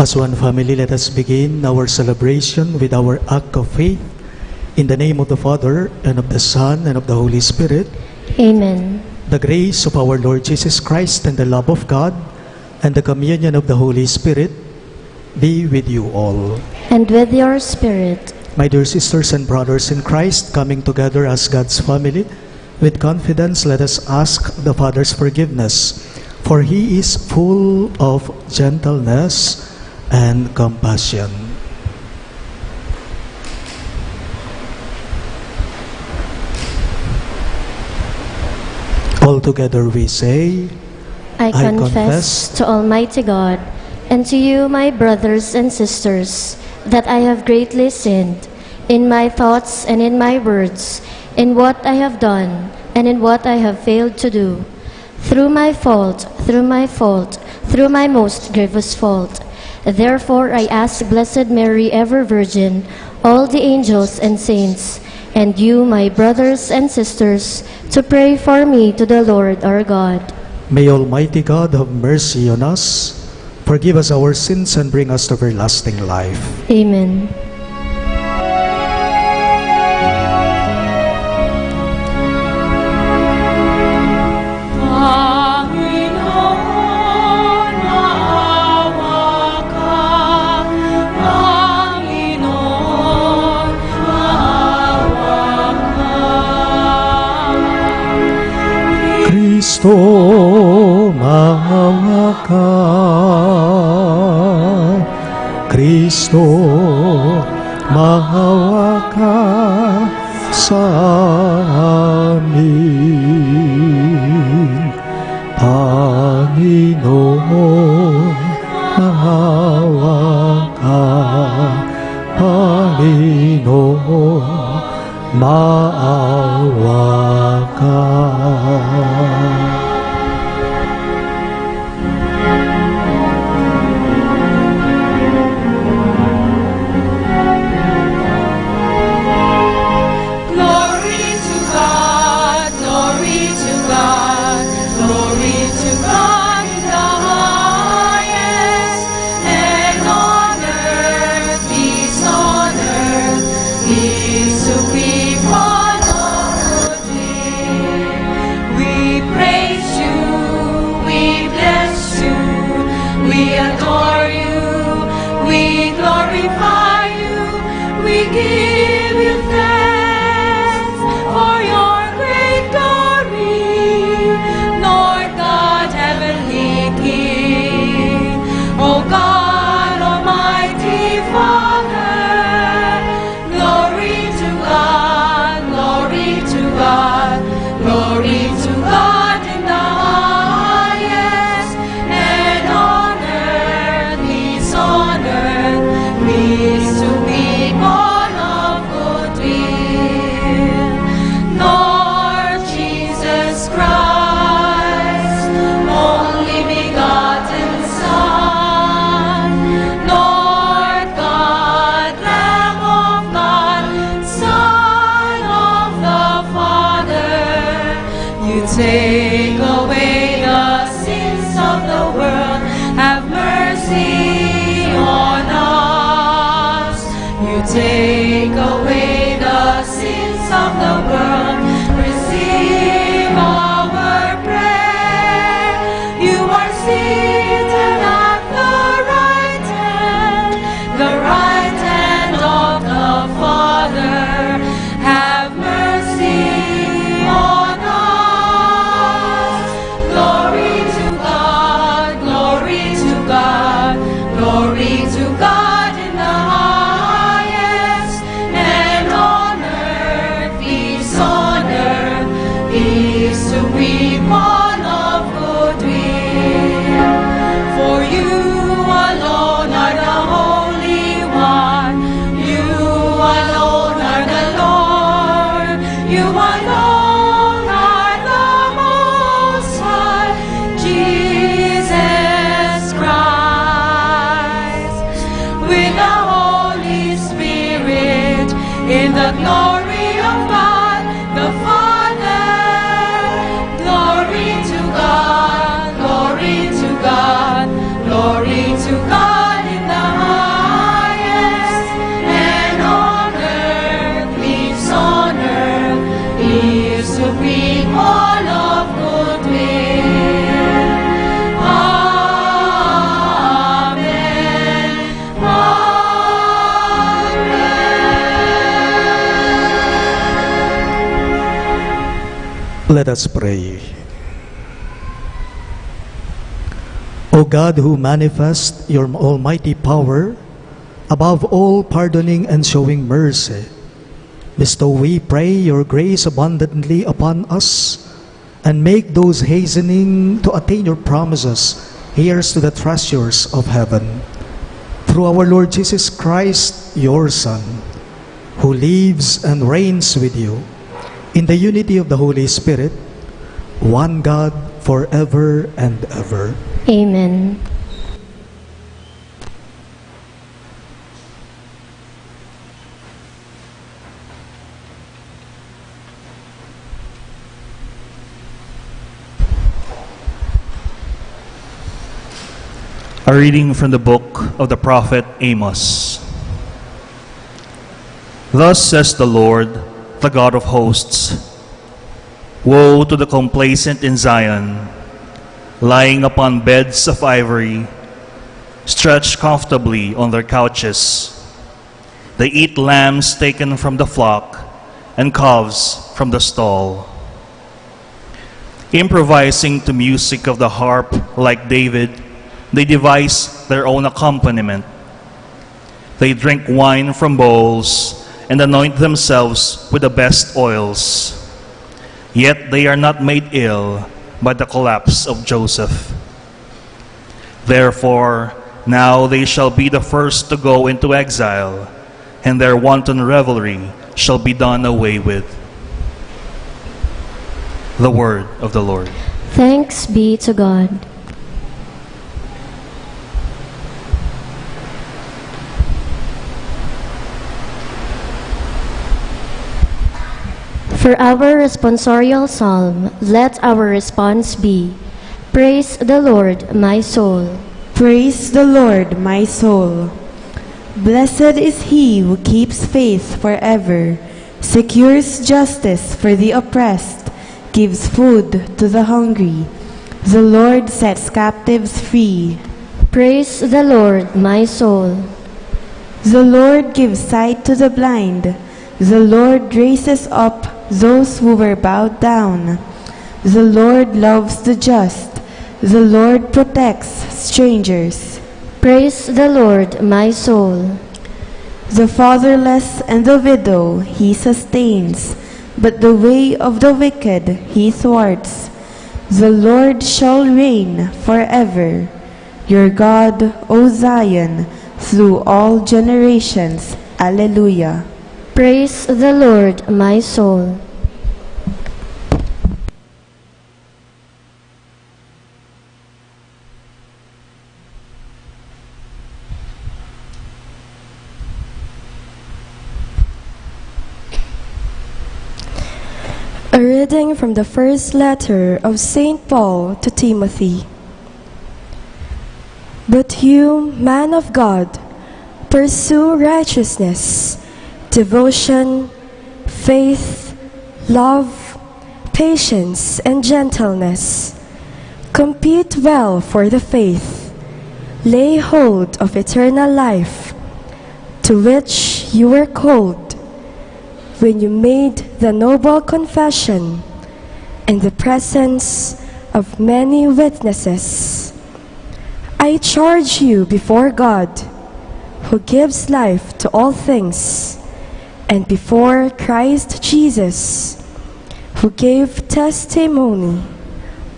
As one family, let us begin our celebration with our act of faith. In the name of the Father, and of the Son, and of the Holy Spirit. Amen. The grace of our Lord Jesus Christ, and the love of God, and the communion of the Holy Spirit be with you all. And with your spirit. My dear sisters and brothers in Christ, coming together as God's family, with confidence let us ask the Father's forgiveness, for He is full of gentleness and compassion. All together we say, I confess to Almighty God and to you, my brothers and sisters, that I have greatly sinned in my thoughts and in my words, in what I have done and in what I have failed to do. Through my most grievous fault. Therefore I ask Blessed Mary, ever Virgin, all the angels and saints, and you, my brothers and sisters, to pray for me to the Lord our God. May Almighty God have mercy on us, forgive us our sins, and bring us to everlasting life. Amen. Kristo, maawa ka. Kristo, maawa ka sa amin. Panginoon, maawa ka. Panginoon, maawa ka. Take away the sins of the world, have mercy on us. You take away the sins of the world, receive our prayer. You are seated at the right hand of the Father. Have mercy on us. Glory to God, glory to God, glory to God in the highest, and on earth, peace to people of good will. For you alone are the Holy One, you alone are the Lord, you alone are the Most High, Jesus Christ, with the Holy Spirit, in the glory of God the Father. Glory to God, glory to God, glory to God in the Let us pray. O God, who manifest your almighty power, above all pardoning and showing mercy, bestow, we pray, your grace abundantly upon us, and make those hastening to attain your promises heirs to the treasures of heaven. Through our Lord Jesus Christ, your Son, who lives and reigns with you, in the unity of the Holy Spirit, one God, forever and ever. Amen. A reading from the book of the prophet Amos. Thus says the Lord, the God of hosts, woe to the complacent in Zion, lying upon beds of ivory, stretched comfortably on their couches. They eat lambs taken from the flock and calves from the stall. Improvising to music of the harp like David, they devise their own accompaniment. They drink wine from bowls and anoint themselves with the best oils. Yet they are not made ill by the collapse of Joseph. Therefore, now they shall be the first to go into exile, and their wanton revelry shall be done away with. The word of the Lord. Thanks be to God. For our responsorial psalm, let our response be, Praise the Lord, my soul. Praise the Lord, my soul. Blessed is he who keeps faith forever, secures justice for the oppressed, gives food to the hungry. The Lord sets captives free. Praise the Lord, my soul. The Lord gives sight to the blind. The Lord raises up those who were bowed down. The Lord loves the just. The Lord protects strangers. Praise the Lord, my soul. The fatherless and the widow he sustains, but the way of the wicked he thwarts. The Lord shall reign forever, your God, O Zion, through all generations. Alleluia. Praise the Lord, my soul. A reading from the first letter of St. Paul to Timothy. But you, man of God, pursue righteousness, devotion, faith, love, patience, and gentleness. Compete well for the faith. Lay hold of eternal life, to which you were called when you made the noble confession in the presence of many witnesses. I charge you before God, who gives life to all things, and before Christ Jesus, who gave testimony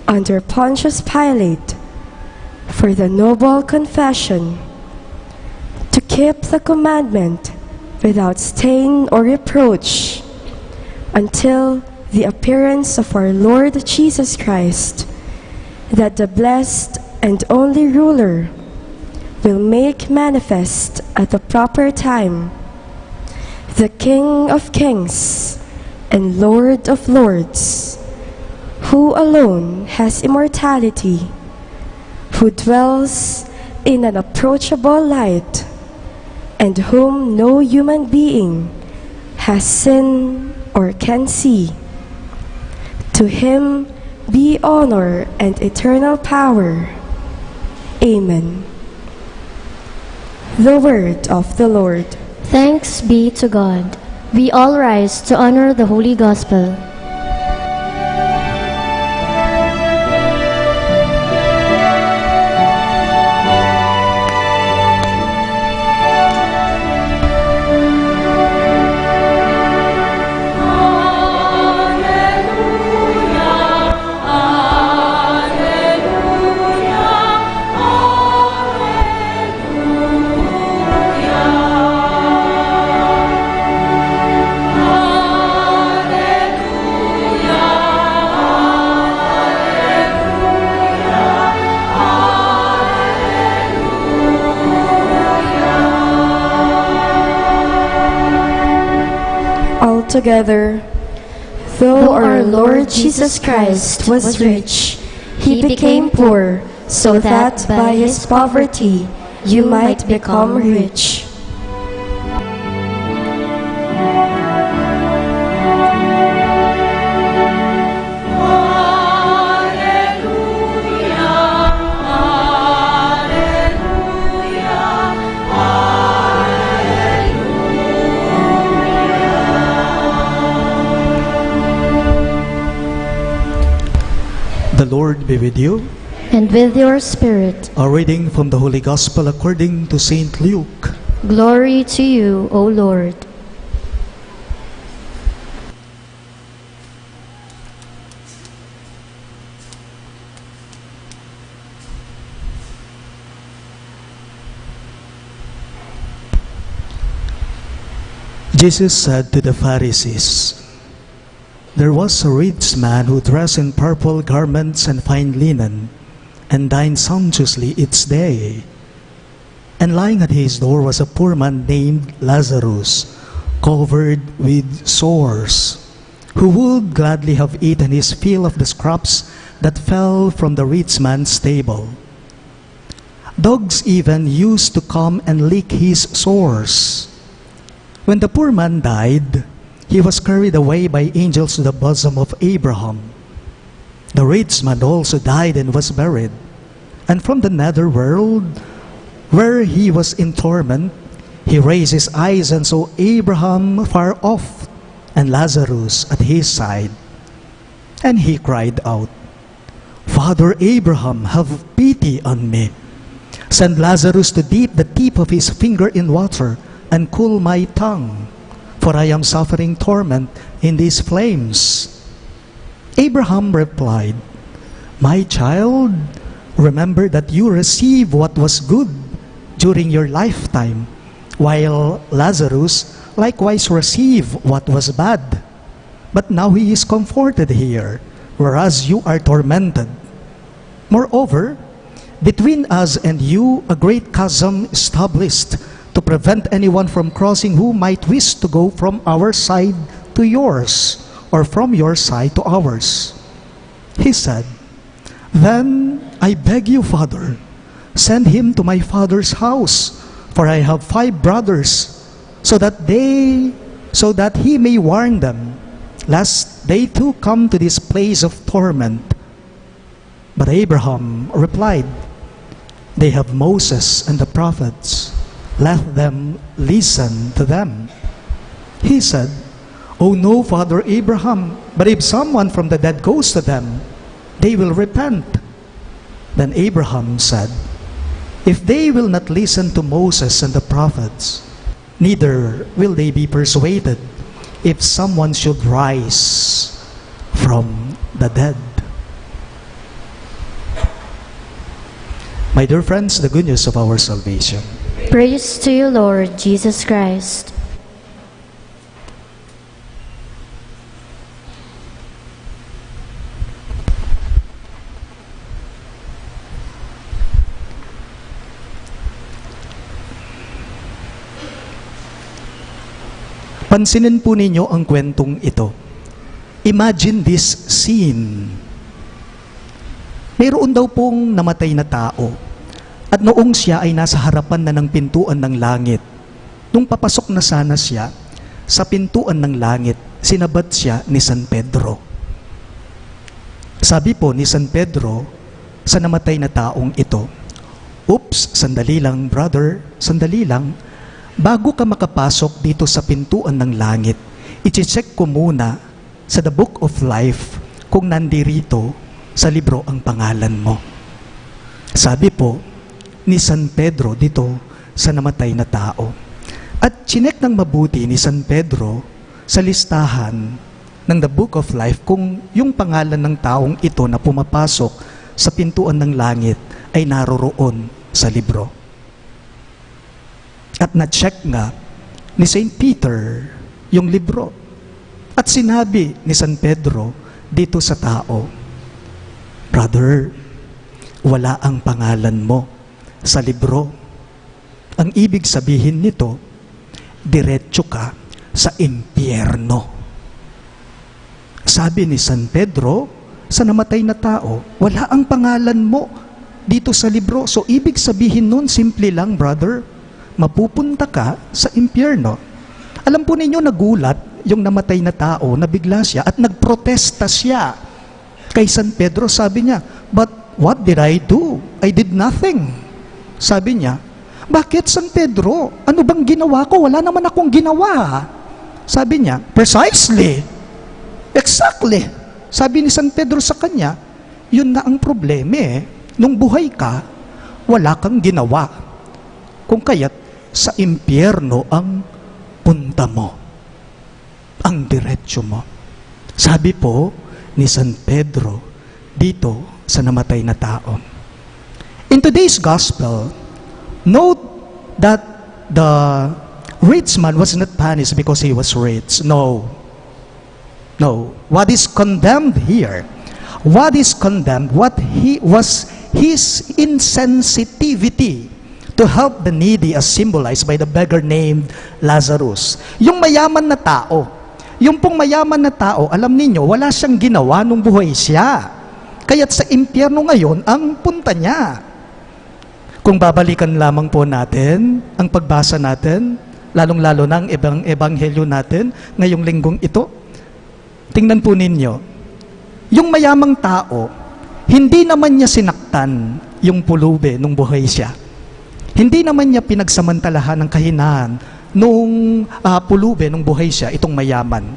under Pontius Pilate for the noble confession, to keep the commandment without stain or reproach, until the appearance of our Lord Jesus Christ, that the blessed and only ruler will make manifest at the proper time, the King of kings and Lord of lords, who alone has immortality, who dwells in an approachable light, and whom no human being has seen or can see. To him be honor and eternal power. Amen. The word of the Lord. Thanks be to God. We all rise to honor the Holy Gospel. together. Though our Lord Jesus Christ was rich, He became poor, so that by His poverty you might become rich. The Lord be with you. And with your spirit. A reading from the Holy Gospel according to St. Luke. Glory to you, O Lord. Jesus said to the Pharisees, "There was a rich man who dressed in purple garments and fine linen, and dined sumptuously each day. And lying at his door was a poor man named Lazarus, covered with sores, who would gladly have eaten his fill of the scraps that fell from the rich man's table. Dogs even used to come and lick his sores. When the poor man died, he was carried away by angels to the bosom of Abraham. The rich man also died and was buried. And from the netherworld, where he was in torment, he raised his eyes and saw Abraham far off, and Lazarus at his side. And he cried out, 'Father Abraham, have pity on me. Send Lazarus to dip the tip of his finger in water and cool my tongue, for I am suffering torment in these flames.' Abraham replied, 'My child, remember that you received what was good during your lifetime, while Lazarus likewise received what was bad. But now he is comforted here, whereas you are tormented. Moreover, between us and you a great chasm established, to prevent anyone from crossing who might wish to go from our side to yours, or from your side to ours.' He said, 'Then I beg you, Father, send him to my father's house, for I have 5 brothers, so that he may warn them, lest they too come to this place of torment.' But Abraham replied, 'They have Moses and the prophets. Let them listen to them.' He said, 'Oh no, Father Abraham, but if someone from the dead goes to them, they will repent.' Then Abraham said, 'If they will not listen to Moses and the prophets, neither will they be persuaded if someone should rise from the dead.'" My dear friends, the good news of our salvation. Praise to you, Lord Jesus Christ. Pansinin po ninyo ang kwentong ito. Imagine this scene. Mayroon daw pong namatay na tao. At noong siya ay nasa harapan na ng pintuan ng langit, nung papasok na sana siya sa pintuan ng langit, sinabat siya ni San Pedro. Sabi po ni San Pedro sa namatay na taong ito, "Oops, sandali lang brother, sandali lang. Bago ka makapasok dito sa pintuan ng langit, i-check ko muna sa The Book of Life kung nandirito sa libro ang pangalan mo." Sabi po ni San Pedro dito sa namatay na tao. At chinek ng mabuti ni San Pedro sa listahan ng The Book of Life kung yung pangalan ng taong ito na pumapasok sa pintuan ng langit ay naroroon sa libro. At na-check nga ni St. Peter yung libro. At sinabi ni San Pedro dito sa tao, "Brother, wala ang pangalan mo sa libro." Ang ibig sabihin nito, diretso ka sa impyerno. sabi ni San Pedro, sa namatay na tao, wala ang pangalan mo dito sa libro. So, ibig sabihin nun, simple lang, brother, mapupunta ka sa impyerno. Alam po ninyo, nagulat yung namatay na tao, nabigla siya at nagprotesta siya kay San Pedro. Sabi niya, but what did I do? I did nothing. Sabi niya, bakit San Pedro? Ano bang ginawa ko? Wala naman akong ginawa. Sabi niya, precisely. Exactly. Sabi ni San Pedro sa kanya, yun na ang problema eh. Nung buhay ka, wala kang ginawa. Kung kaya't sa impyerno ang punta mo. Ang diretsyo mo. Sabi po ni San Pedro dito sa namatay na tao. In today's gospel, note that the rich man was not punished because he was rich. No. No. What is condemned here? What is condemned? What he was his insensitivity to help the needy as symbolized by the beggar named Lazarus. Yung mayaman na tao, yung pong mayaman na tao, alam ninyo, wala siyang ginawa nung buhay siya. Kaya't sa impyerno ngayon, ang punta niya. Kung babalikan lamang po natin ang pagbasa natin, lalong-lalo na ang ebanghelyo natin ngayong linggong ito, tingnan po ninyo, yung mayamang tao, hindi naman niya sinaktan yung pulube nung buhay siya. Hindi naman niya pinagsamantalahan ng kahinaan nung pulube nung buhay siya, itong mayaman.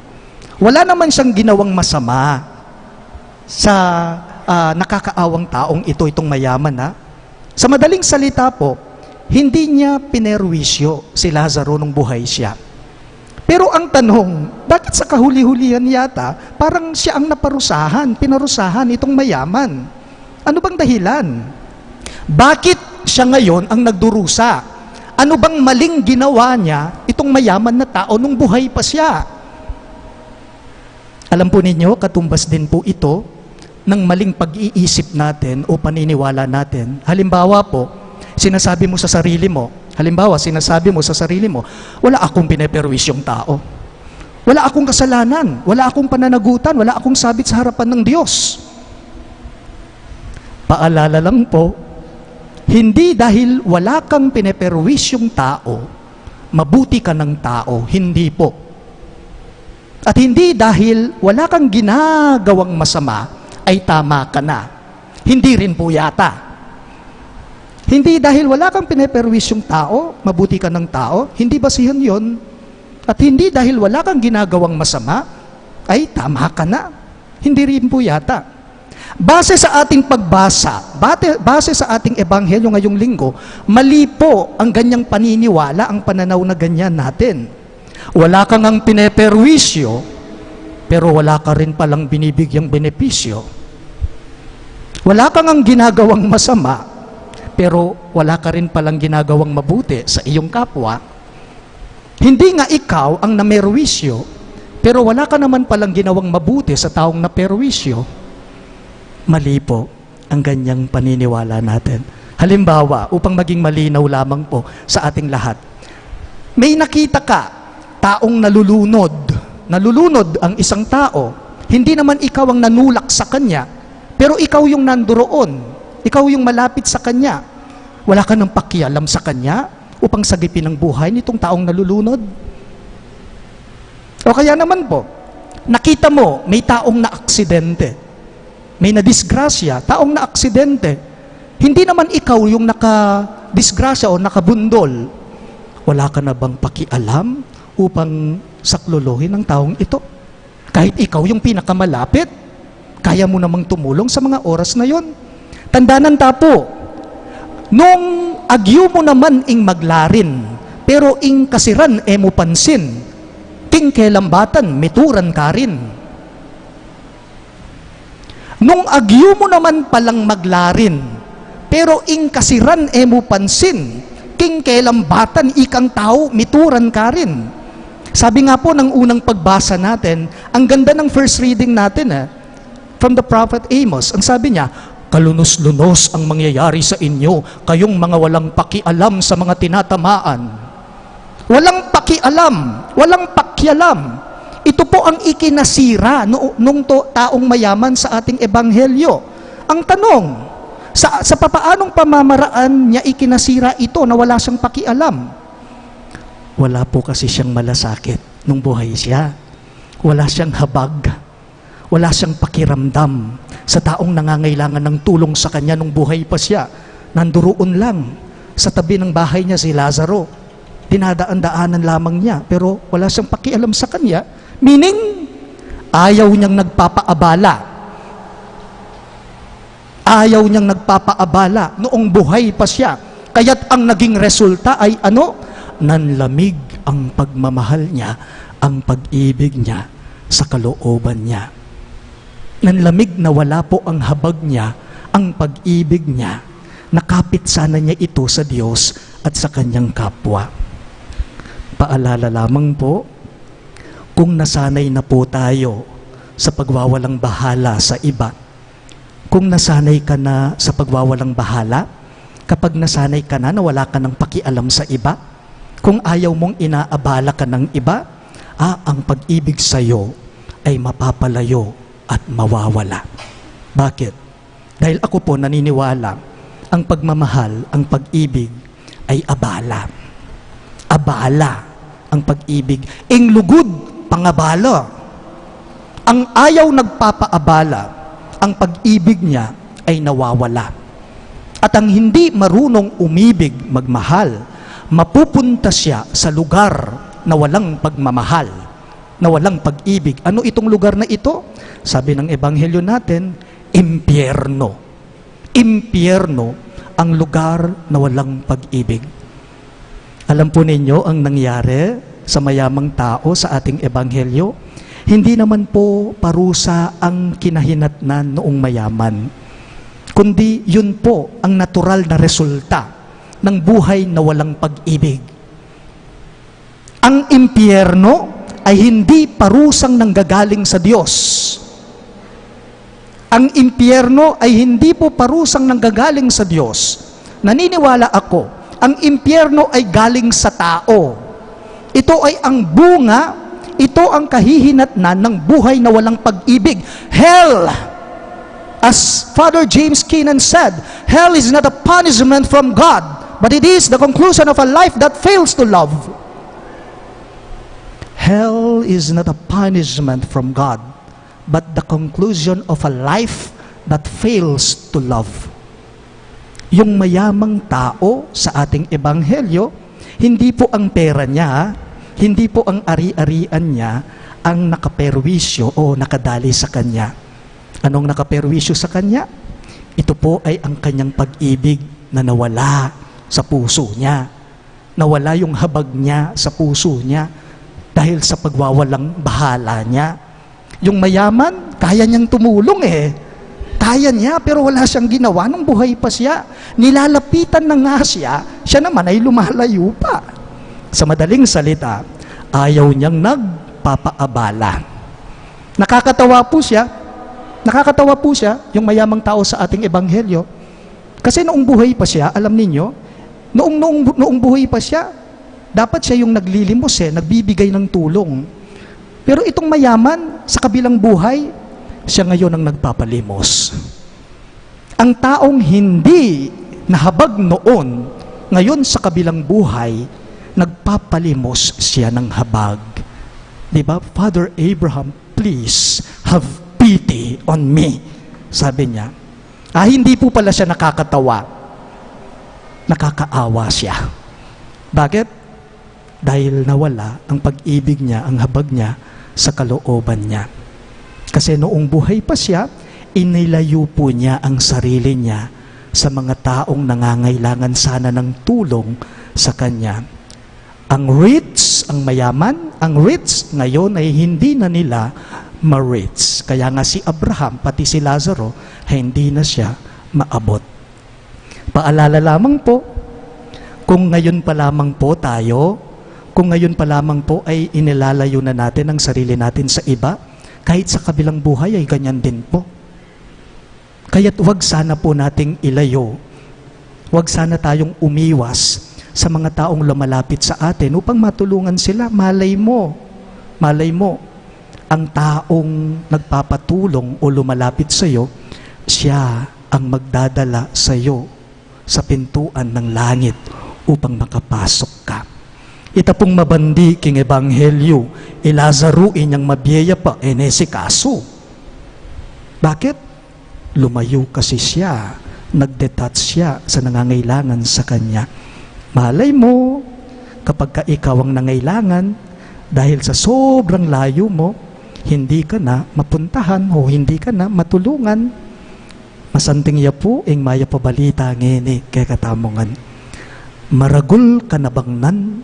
Wala naman siyang ginawang masama sa nakakaawang taong itong mayaman. Sa madaling salita po, hindi niya pinerwisyo si Lazaro nung buhay siya. Pero ang tanong, bakit sa kahuli-hulihan yata, parang siya ang pinarusahan itong mayaman? Ano bang dahilan? Bakit siya ngayon ang nagdurusa? Ano bang maling ginawa niya itong mayaman na tao nung buhay pa siya? Alam po ninyo, katumbas din po ito ng maling pag-iisip natin o paniniwala natin. Halimbawa po, sinasabi mo sa sarili mo, wala akong pineperwisyong tao. Wala akong kasalanan, wala akong pananagutan, wala akong sabit sa harapan ng Diyos. Paalala lang po, hindi dahil wala kang pineperwisyong tao, mabuti ka ng tao, hindi po. At hindi dahil wala kang ginagawang masama, ay tama ka na. Hindi rin po yata. Hindi dahil wala kang pineperwisyong tao, mabuti ka ng tao, hindi basihan yon. At hindi dahil wala kang ginagawang masama, ay tama ka na. Hindi rin po yata. Base sa ating pagbasa, base sa ating ebanghelyo ngayong linggo, mali po ang ganyang paniniwala, ang pananaw na ganyan natin. Wala kang ang pineperwisyo, pero wala ka rin palang binibigyang benepisyo. Wala kang ang ginagawang masama, pero wala ka rin palang ginagawang mabuti sa iyong kapwa. Hindi nga ikaw ang namerwisyo, pero wala ka naman palang ginawang mabuti sa taong naperwisyo. Mali po ang ganyang paniniwala natin. Halimbawa, upang maging malinaw lamang po sa ating lahat, may nakita ka, taong nalulunod. Nalulunod ang isang tao. Hindi naman ikaw ang nanulak sa kanya, pero ikaw yung nandoon. Ikaw yung malapit sa kanya. Wala ka nang pakialam sa kanya upang sagipin ang buhay nitong taong nalulunod. O kaya naman po, nakita mo, may taong na-aksidente. May nadisgrasya, taong na-aksidente. Hindi naman ikaw yung naka-disgrasya o nakabundol. Wala ka na bang pakialam upang saklolohin ang taong ito? Kahit ikaw yung pinakamalapit, kaya mo namang tumulong sa mga oras na yon. Tandaanan tapo, nung agyo mo naman ing maglarin, pero ing kasiran mo pansin, king kelambatan, mituran ka rin. Nung agyo mo naman palang maglarin, pero ing kasiran mo pansin, king kelambatan, ikang tao, mituran ka rin. Sabi nga po ng unang pagbasa natin, ang ganda ng first reading natin, from the prophet Amos, ang sabi niya, kalunos-lunos ang mangyayari sa inyo, kayong mga walang pakialam sa mga tinatamaan. Walang pakialam, walang pakialam. Ito po ang ikinasira nung taong mayaman sa ating ebanghelyo. Ang tanong, sa papaanong pamamaraan niya ikinasira ito na wala siyang pakialam? Wala po kasi siyang malasakit nung buhay siya. Wala siyang habag. Wala siyang pakiramdam sa taong nangangailangan ng tulong sa kanya nung buhay pa siya. Nanduroon lang sa tabi ng bahay niya si Lazaro. Dinadaan-daanan lamang niya, pero wala siyang pakialam sa kanya. Meaning, ayaw niyang nagpapaabala. Ayaw niyang nagpapaabala noong buhay pa siya. Kaya't ang naging resulta ay ano? Nanlamig ang pagmamahal niya, ang pag-ibig niya sa kalooban niya. Nanlamig na wala po ang habag niya, ang pag-ibig niya. Nakapit sana niya ito sa Diyos at sa kanyang kapwa. Paalala lamang po, kung nasanay na po tayo sa pagwawalang bahala sa iba, kung nasanay ka na sa pagwawalang bahala, kapag nasanay ka na wala ka ng pakialam sa iba, kung ayaw mong inaabala ka ng iba, ang pag-ibig sa iyo ay mapapalayo at mawawala. Bakit? Dahil ako po naniniwala, ang pagmamahal, ang pag-ibig ay abala. Abala ang pag-ibig. Ing lugod, pangabala. Ang ayaw nagpapaabala, ang pag-ibig niya ay nawawala. At ang hindi marunong umibig, magmahal, mapupunta siya sa lugar na walang pagmamahal, na walang pag-ibig. Ano itong lugar na ito? Sabi ng ebanghelyo natin, impyerno. Impyerno ang lugar na walang pag-ibig. Alam po ninyo ang nangyari sa mayamang tao sa ating ebanghelyo? Hindi naman po parusa ang kinahinatnan noong mayaman, kundi yun po ang natural na resulta ng buhay na walang pag-ibig. Ang impyerno ay hindi parusang nanggagaling sa Diyos. Ang impyerno ay hindi po parusang nanggagaling sa Diyos. Naniniwala ako, ang impyerno ay galing sa tao. Ito ay ang bunga, ito ang kahihinatnan ng buhay na walang pag-ibig. Hell, as Father James Keenan said, hell is not a punishment from God, but it is the conclusion of a life that fails to love. Hell is not a punishment from God, but the conclusion of a life that fails to love. Yung mayamang tao sa ating ebanghelyo, hindi po ang pera niya, hindi po ang ari-arian niya ang nakaperwisyo o nakadali sa kanya. Anong nakaperwisyo sa kanya? Ito po ay ang kanyang pag-ibig na nawala sa puso niya. Nawala yung habag niya sa puso niya dahil sa pagwawalang bahala niya. Yung mayaman, kaya niyang tumulong Kaya niya, pero wala siyang ginawa nung buhay pa siya. Nilalapitan na nga siya naman ay lumalayo pa. Sa madaling salita, ayaw niyang nagpapaabala. Nakakatawa po siya, yung mayamang tao sa ating ebanghelyo. Kasi noong buhay pa siya, alam ninyo, noong buhay pa siya, dapat siya yung naglilimos nagbibigay ng tulong. Pero itong mayaman, sa kabilang buhay, siya ngayon ang nagpapalimos. Ang taong hindi nahabag noon, ngayon sa kabilang buhay, nagpapalimos siya ng habag. Diba? Father Abraham, please have pity on me. Sabi niya. Hindi po pala siya nakakatawa. Nakakaawa siya. Bakit? Dahil nawala ang pag-ibig niya, ang habag niya sa kalooban niya. Kasi noong buhay pa siya, inilayo po niya ang sarili niya sa mga taong nangangailangan sana ng tulong sa kanya. Ang rich, ang mayaman, ang rich ngayon ay hindi na nila ma-rich. Kaya nga si Abraham, pati si Lazaro, ay hindi na siya maabot. Paalala lamang po, kung ngayon pa lamang po tayo, kung ngayon pa lamang po ay inilalayo na natin ang sarili natin sa iba, kahit sa kabilang buhay ay ganyan din po. Kaya't wag sana po nating ilayo. Wag sana tayong umiwas sa mga taong lumalapit sa atin upang matulungan sila. Malay mo, ang taong nagpapatulong o lumalapit sa iyo, siya ang magdadala sa iyo sa pintuan ng langit upang makapasok ka. Ita pong mabandi king ebanghelyo, ilazaruin niyang mabiyaya pa, nesi kaso. Bakit? Lumayo kasi siya, nagdetach siya sa nangangailangan sa kanya. Malay mo, kapag ka ikaw ang nangailangan, dahil sa sobrang layo mo, hindi ka na mapuntahan o hindi ka na matulungan. Masanting ya po, ing maya pabalita ngini, kay katamongan. Maragul ka nabangnan,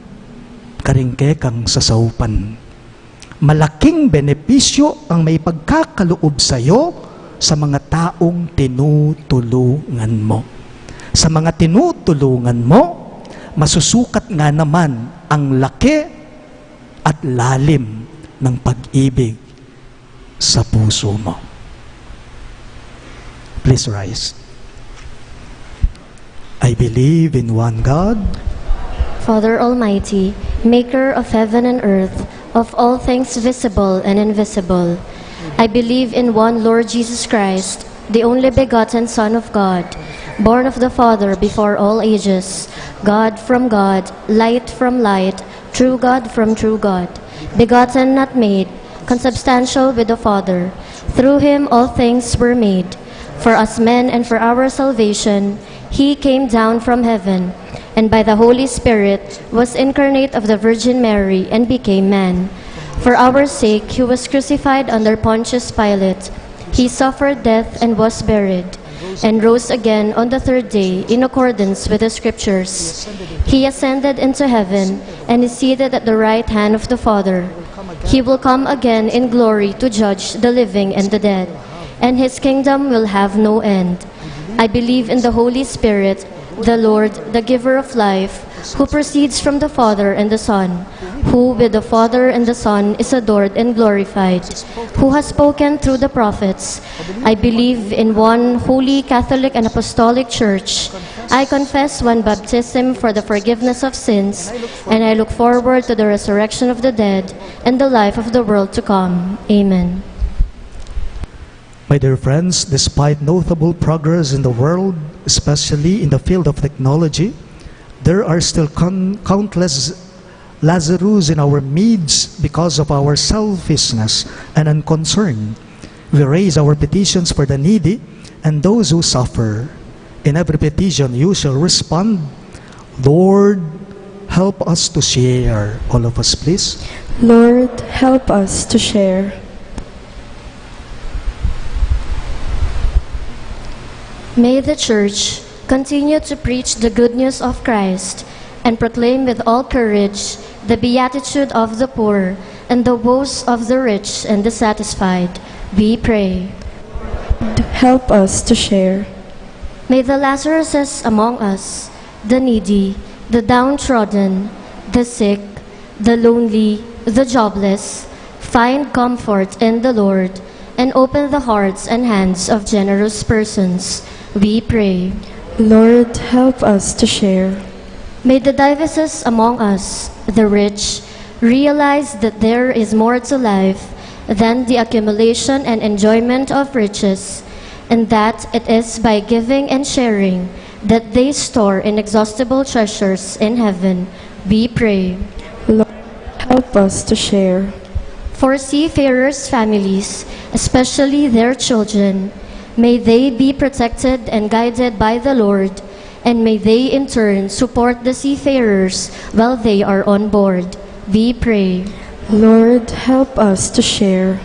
karingke kang sasaupan. Malaking benepisyo ang may pagkakaloob sa iyo sa mga taong tinutulungan mo. Sa mga tinutulungan mo, masusukat nga naman ang laki at lalim ng pag-ibig sa puso mo. Please rise. I believe in one God, Father Almighty, maker of heaven and earth, of all things visible and invisible. I believe in one Lord Jesus Christ, the only begotten Son of God, born of the Father before all ages, God from God, light from light, true God from true God, begotten not made, consubstantial with the Father. Through him all things were made. For us men and for our salvation, he came down from heaven, and by the Holy Spirit was incarnate of the Virgin Mary and became man. For our sake he was crucified under Pontius Pilate. He suffered death and was buried, and rose again on the third day in accordance with the Scriptures. He ascended into heaven and is seated at the right hand of the Father. He will come again in glory to judge the living and the dead, and his kingdom will have no end. I believe in the Holy Spirit, the Lord, the giver of life, who proceeds from the Father and the Son, who with the Father and the Son is adored and glorified, who has spoken through the prophets. I believe in one holy Catholic and Apostolic Church. I confess one baptism for the forgiveness of sins, and I look forward to the resurrection of the dead and the life of the world to come. Amen. My dear friends, despite notable progress in the world, especially in the field of technology, there are still countless Lazarus in our midst because of our selfishness and unconcern. We raise our petitions for the needy and those who suffer. In every petition, you shall respond, Lord, help us to share. All of us, please. Lord, help us to share. May the Church continue to preach the good news of Christ and proclaim with all courage the beatitude of the poor and the woes of the rich and the satisfied. We pray. Help us to share. May the Lazaruses among us, the needy, the downtrodden, the sick, the lonely, the jobless, find comfort in the Lord and open the hearts and hands of generous persons. We pray. Lord, help us to share. May the divers among us, the rich, realize that there is more to life than the accumulation and enjoyment of riches, and that it is by giving and sharing that they store inexhaustible treasures in heaven. We pray. Lord, help us to share. For seafarers' families, especially their children, may they be protected and guided by the Lord, and may they in turn support the seafarers while they are on board. We pray. Lord, help us to share.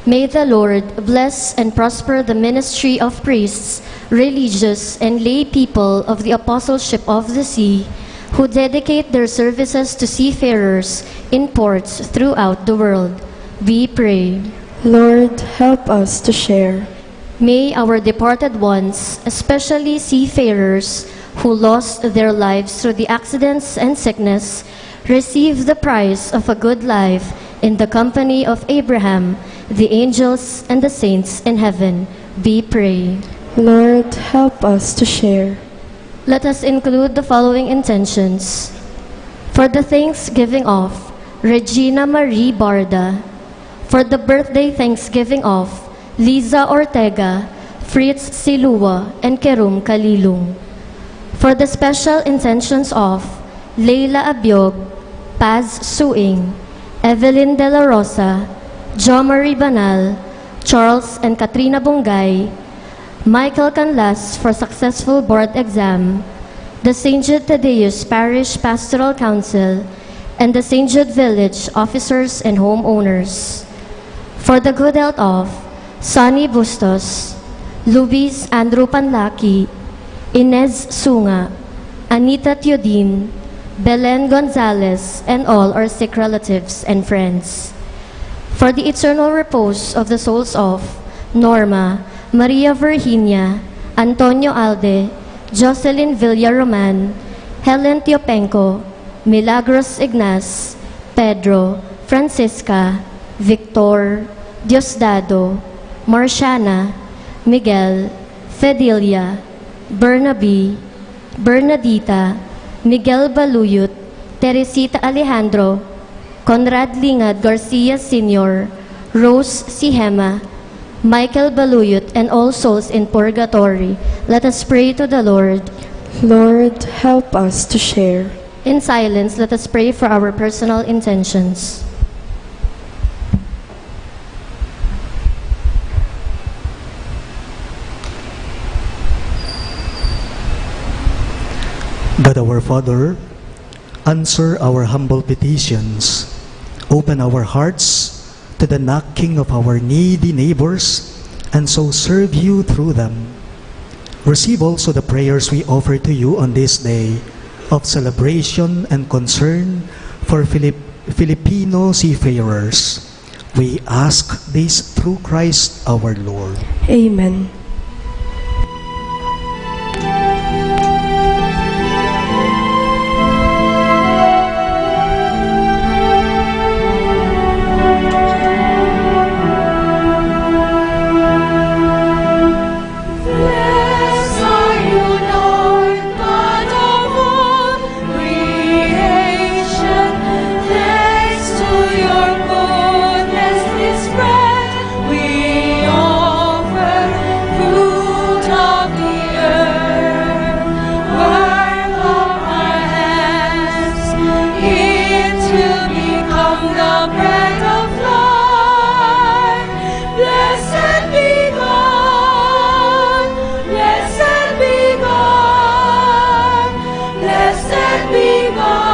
May the Lord bless and prosper the ministry of priests, religious, and lay people of the apostleship of the sea, who dedicate their services to seafarers in ports throughout the world. We pray. Lord, help us to share. May our departed ones, especially seafarers who lost their lives through the accidents and sickness, receive the prize of a good life in the company of Abraham, the angels, and the saints in heaven. We pray. Lord, help us to share. Let us include the following intentions. For the thanksgiving of Regina Marie Barda, for the birthday thanksgiving of Liza Ortega, Fritz Silua, and Kerum Kalilung. For the special intentions of Leila Abiog, Paz Suing, Evelyn De La Rosa, Jo Marie Banal, Charles and Katrina Bongay, Michael Canlas for successful board exam, the St. Jude Thaddeus Parish Pastoral Council, and the St. Jude Village officers and homeowners. For the good health of Sonny Bustos, Luis Andrew Panlaki, Inez Sunga, Anita Teodin, Belen Gonzalez, and all our sick relatives and friends. For the eternal repose of the souls of Norma, Maria Virginia, Antonio Alde, Jocelyn Villaroman, Helen Tiopenco, Milagros Ignas, Pedro, Francisca, Victor, Diosdado, Marciana, Miguel, Fedelia, Bernabe, Bernadita, Miguel Baluyot, Teresita Alejandro, Conrad Lingad Garcia Sr., Rose Sihema, Michael Baluyot, and all souls in purgatory. Let us pray to the Lord. Lord, help us to share. In silence, let us pray for our personal intentions. God our Father, answer our humble petitions. Open our hearts to the knocking of our needy neighbors, and so serve you through them. Receive also the prayers we offer to you on this day of celebration and concern for Filipino seafarers. We ask this through Christ our Lord. Amen. Blessed be God.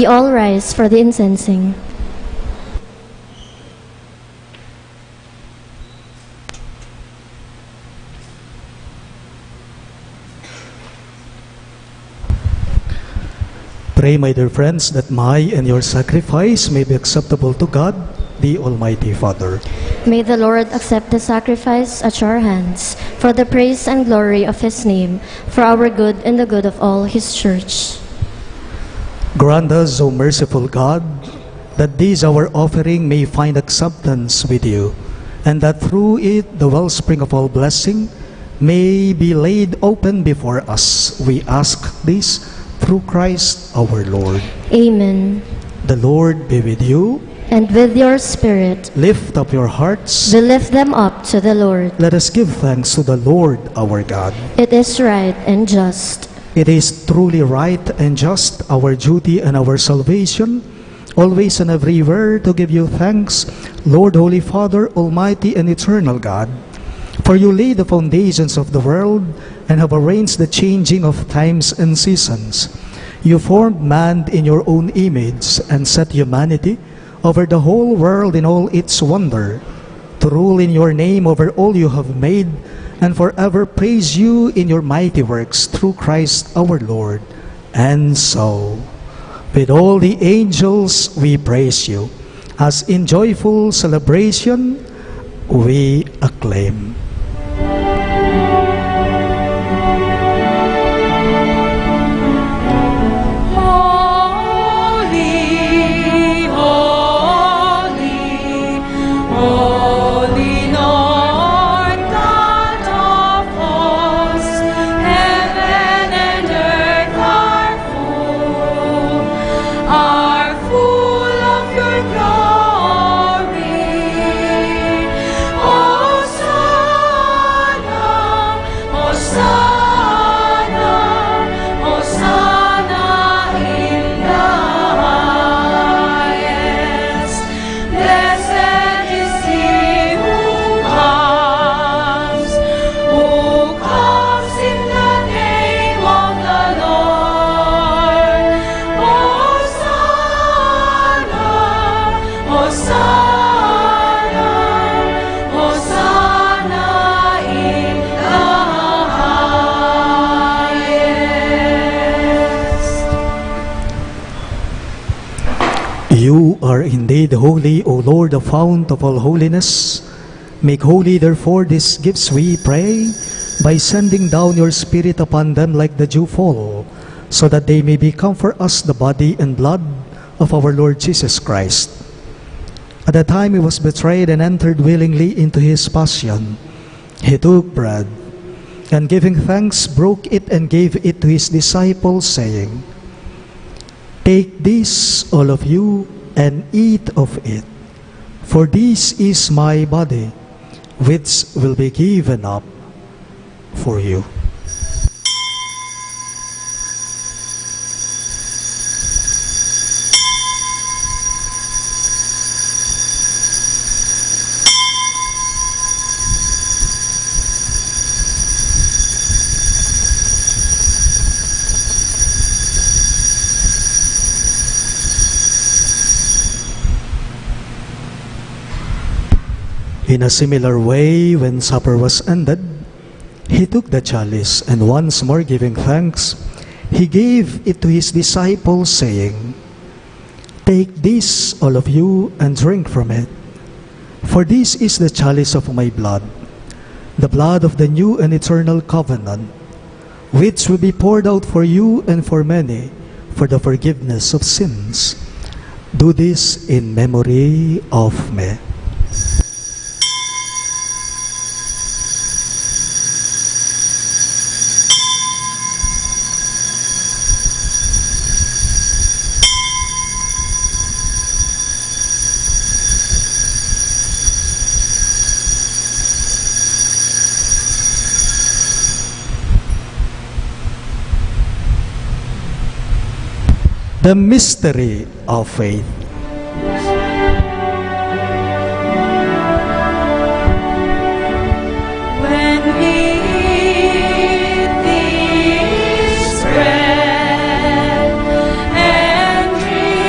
We all rise for the incensing. Pray, my dear friends, that my and your sacrifice may be acceptable to God, the Almighty Father. May the Lord accept the sacrifice at your hands for the praise and glory of His name, for our good and the good of all His church. Grant us, O merciful God, that this our offering may find acceptance with you, and that through it the wellspring of all blessing may be laid open before us. We ask this through Christ our Lord. Amen. The Lord be with you. And with your spirit, Lift up your hearts. we lift them up to the Lord. Let us give thanks to the Lord our God. It is right and just. It is truly right and just, our duty and our salvation, always and everywhere to give you thanks, Lord, Holy Father, Almighty and Eternal God. For you laid the foundations of the world and have arranged the changing of times and seasons. You formed man in your own image and set humanity over the whole world in all its wonder, to rule in your name over all you have made, and forever praise you in your mighty works through Christ our Lord. And so, with all the angels we praise you, as in joyful celebration we acclaim. Holy, holy, holy Lord God of hosts, heaven and earth are full of your glory. Hosanna, Hosanna, Hosanna in the highest. Blessed is he who comes in the name of the Lord. Hosanna, Hosanna, Hosanna in the highest. You are indeed holy, O Lord, the fount of all holiness. Make holy, therefore, these gifts, we pray, by sending down your Spirit upon them like the dewfall, so that they may become for us the body and blood of our Lord Jesus Christ. At the time he was betrayed and entered willingly into his passion, he took bread, and giving thanks, broke it and gave it to his disciples, saying, "Take this, all of you, and eat of it, for this is my body, which will be given up for you." In a similar way, when supper was ended, he took the chalice, and once more giving thanks, he gave it to his disciples, saying, "Take this, all of you, and drink from it. For this is the chalice of my blood, the blood of the new and eternal covenant, which will be poured out for you and for many for the forgiveness of sins. Do this in memory of me." The mystery of faith. When we eat this bread and drink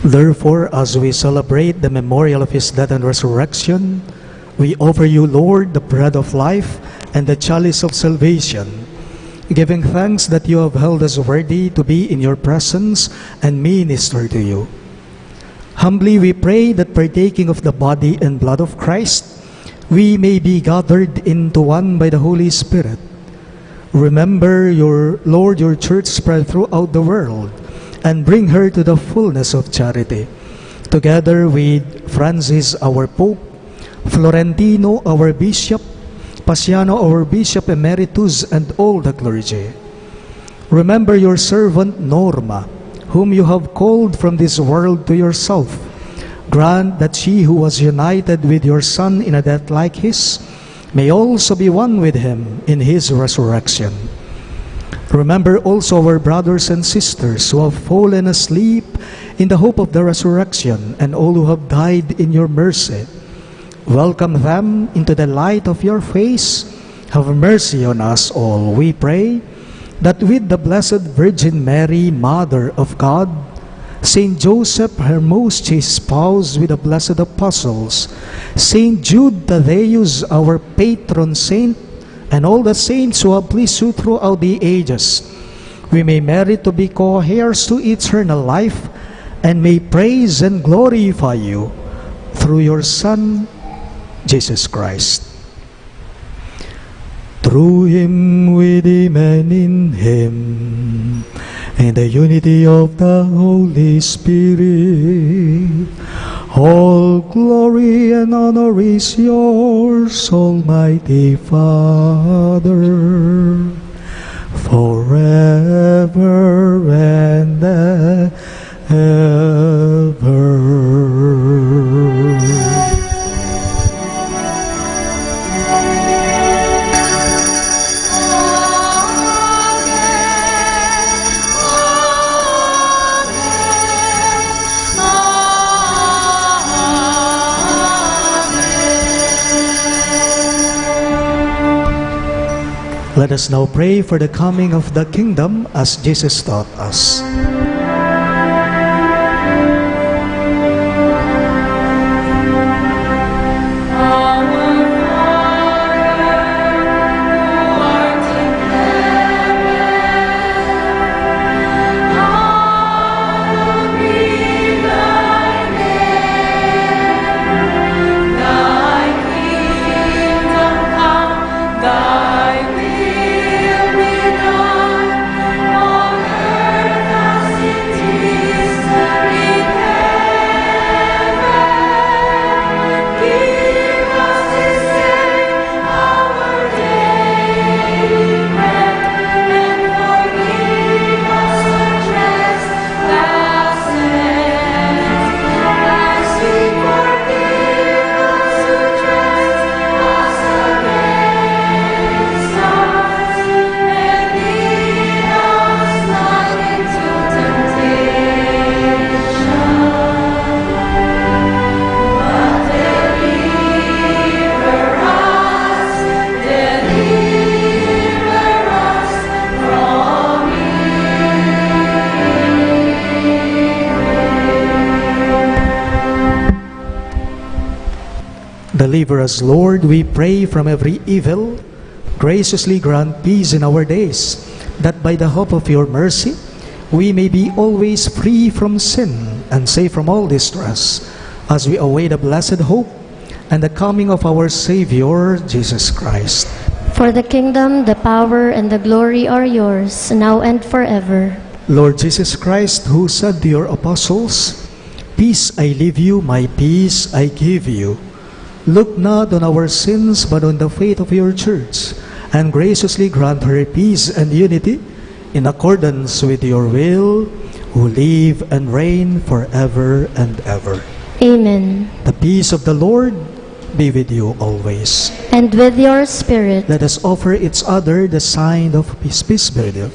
Therefore, as we celebrate the memorial of his death and resurrection, we offer you, Lord, the bread of life and the chalice of salvation, giving thanks that you have held us worthy to be in your presence and minister to you. Humbly we pray that partaking of the body and blood of Christ, we may be gathered into one by the Holy Spirit. Remember, your Lord, your church spread throughout the world, and bring her to the fullness of charity, together with Francis, our Pope, Florentino, our Bishop, Pasiano, our Bishop Emeritus, and all the clergy. Remember your servant Norma, whom you have called from this world to yourself. Grant that she who was united with your Son in a death like his may also be one with him in his resurrection. Remember also our brothers and sisters who have fallen asleep in the hope of the resurrection, and all who have died in your mercy. Welcome them into the light of your face. Have mercy on us all, we pray, that with the Blessed Virgin Mary, Mother of God, Saint Joseph, her most chaste spouse, with the blessed apostles, Saint Jude Thaddeus, our patron saint, and all the saints who have pleased you throughout the ages, we may merit to be co-heirs to eternal life, and may praise and glorify you through your Son, Jesus Christ. Through him, with him, and in him, in the unity of the Holy Spirit, all glory and honor is yours, Almighty Father, forever and ever. Let us now pray for the coming of the kingdom as Jesus taught us. Deliver us, Lord, we pray, from every evil. Graciously grant peace in our days, that by the hope of your mercy we may be always free from sin and safe from all distress, as we await the blessed hope and the coming of our Savior, Jesus Christ. For the kingdom, the power, and the glory are yours, now and forever. Lord Jesus Christ, who said to your apostles, "Peace I leave you, my peace I give you," look not on our sins, but on the faith of your church, and graciously grant her peace and unity in accordance with your will, who live and reign forever and ever. Amen. The peace of the Lord be with you always. And with your spirit. Let us offer each other the sign of peace. Peace be with you.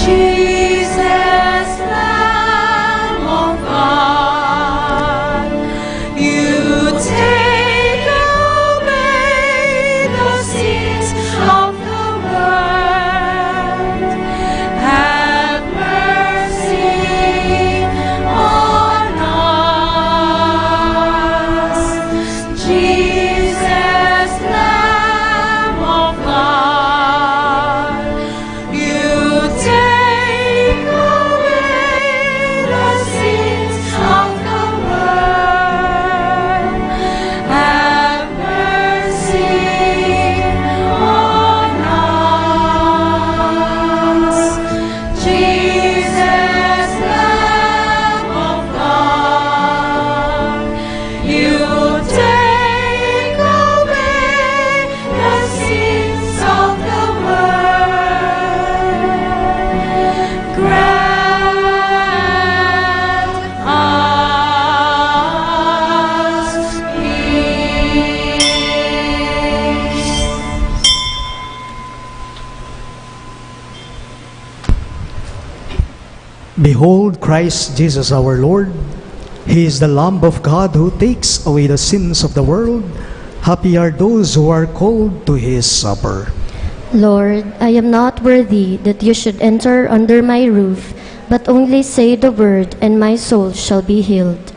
Jesus, Lamb of God, Behold Christ Jesus our Lord. He is the Lamb of God who takes away the sins of the world. Happy are those who are called to his supper. Lord, I am not worthy that you should enter under my roof, but only say the word, and my soul shall be healed.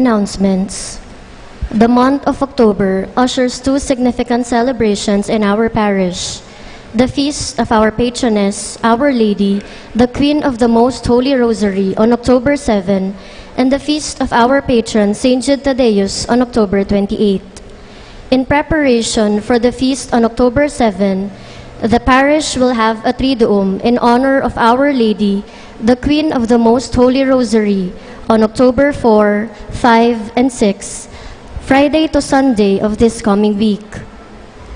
Announcements. The month of October ushers two significant celebrations in our parish. The feast of our patroness, Our Lady, the Queen of the Most Holy Rosary, on October 7, and the feast of our patron, Saint Jude Thaddeus, on October 28. In preparation for the feast on October 7, the parish will have a Triduum in honor of Our Lady, the Queen of the Most Holy Rosary, on October 4, 5, and 6, Friday to Sunday of this coming week.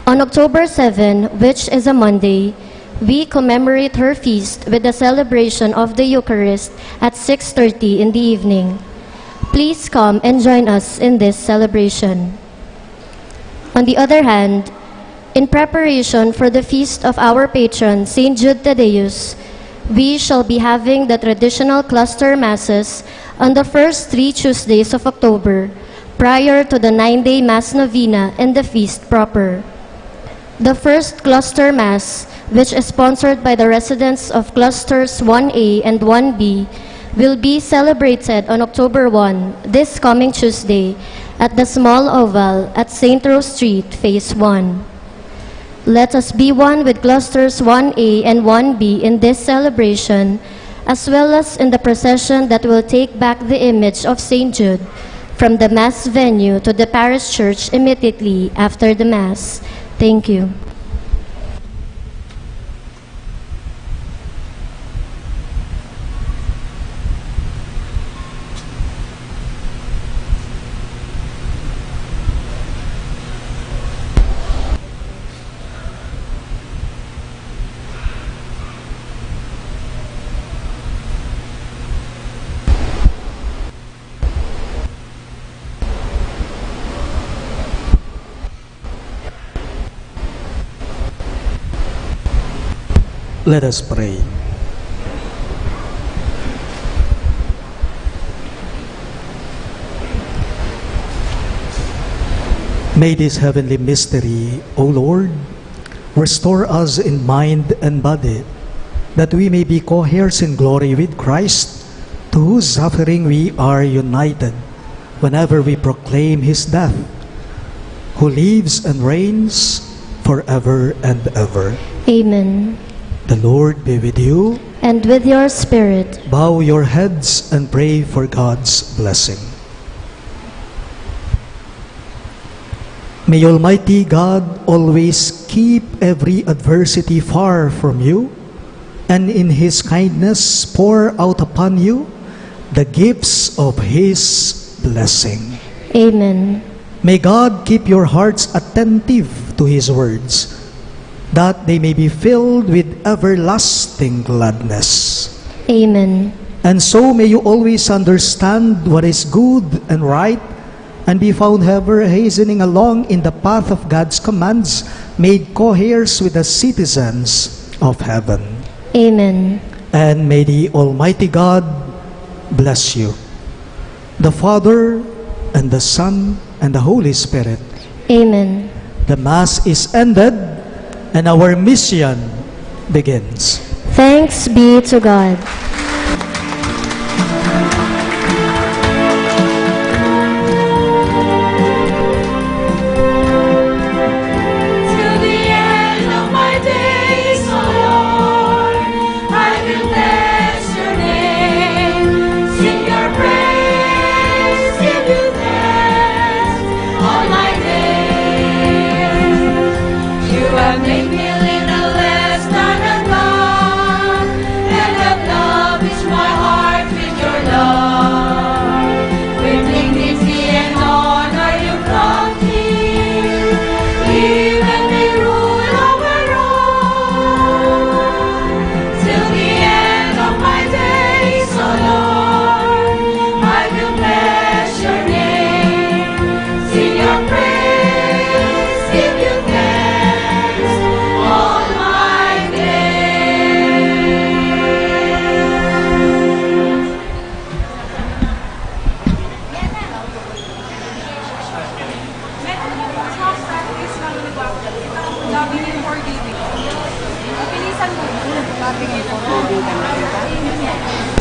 On October 7, which is a Monday, we commemorate her feast with the celebration of the Eucharist at 6:30 in the evening. Please come and join us in this celebration. On the other hand, in preparation for the feast of our patron, Saint Jude Thaddeus, we shall be having the traditional cluster masses on the first 3 Tuesdays of October, prior to the 9-day Mass Novena and the feast proper. The first cluster Mass, which is sponsored by the residents of clusters 1A and 1B, will be celebrated on October 1, this coming Tuesday, at the Small Oval at St. Rose Street, Phase 1. Let us be one with clusters 1A and 1B in this celebration, as well as in the procession that will take back the image of St. Jude from the Mass venue to the parish church immediately after the Mass. Thank you. Let us pray. May this heavenly mystery, O Lord, restore us in mind and body, that we may be co-heirs in glory with Christ, to whose suffering we are united whenever we proclaim his death, who lives and reigns forever and ever. Amen. The Lord be with you. And with your spirit. Bow your heads and pray for God's blessing. May Almighty God always keep every adversity far from you, and in His kindness pour out upon you the gifts of His blessing. Amen. May God keep your hearts attentive to His words, that they may be filled with everlasting gladness. Amen. And so may you always understand what is good and right, and be found ever hastening along in the path of God's commands, made co-heirs with the citizens of heaven. Amen. And may the Almighty God bless you, the Father, and the Son, and the Holy Spirit. Amen. The Mass is ended, and our mission begins. Thanks be to God. Till the end of my days, O Lord, I will bless your name, sing your praise, give you thanks all my days. You have made me little less than a God, and have lavished my heart with your love. With dignity and honor you brought me, even may rule over all. Till the end of my days, O Lord, I will bless your name, sing your praise, give you thanks all my days. Loving and forgiving. Pilisan mo. Loving and forgiving.